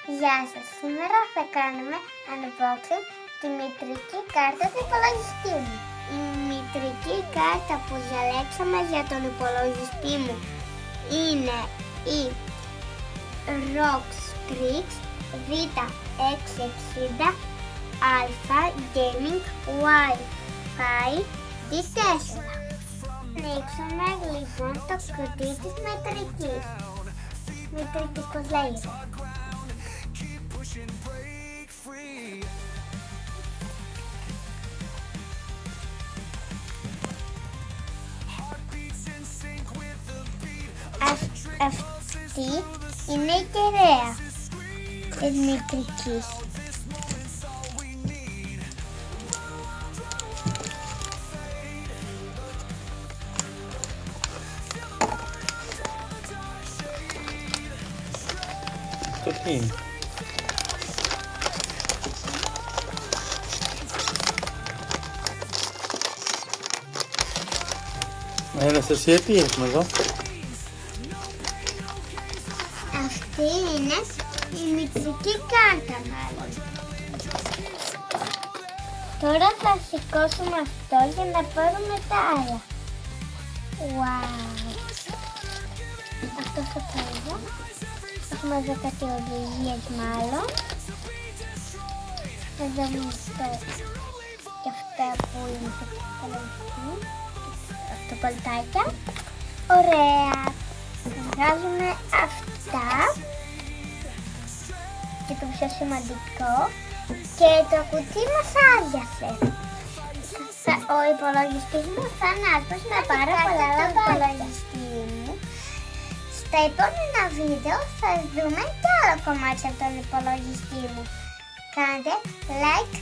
Γεια σας, σήμερα θα κάνουμε unboxing τη μητρική κάρτα του υπολογιστή μου. Η μητρική κάρτα που διαλέξαμε για τον υπολογιστή μου είναι η ROG Strix V660α Gaming Wi-Fi D4. Ανοίξουμε λοιπόν το κουτί της μητρικής. Μητρική πώς λέγεται. Αυτή είναι η κεραία της μητρικής. Το τι είναι? Αναστασία, τι έχουμε εδώ? Αυτή είναι η μητρική κάρτα μάλλον. Τώρα θα σηκώσουμε αυτό για να πάρουμε τα άλλα. Wow. Αυτό θα πάρω. Έχουμε εδώ κάτι οδηγίες μάλλον. Εδώ είναι και αυτά που είναι στο υπολογιστή. Αυτοπολτάκια. Ωραία. Βγάζουμε αυτά. Και το πιο σημαντικό. Και το κουτί μας άδειασε. Ο υπολογιστής μου θα είναι άσπρος με πάρα πολλά υπολογιστή μου. Στα επόμενα βίντεο θα δούμε και άλλο κομμάτι από τον υπολογιστή μου. Κάντε like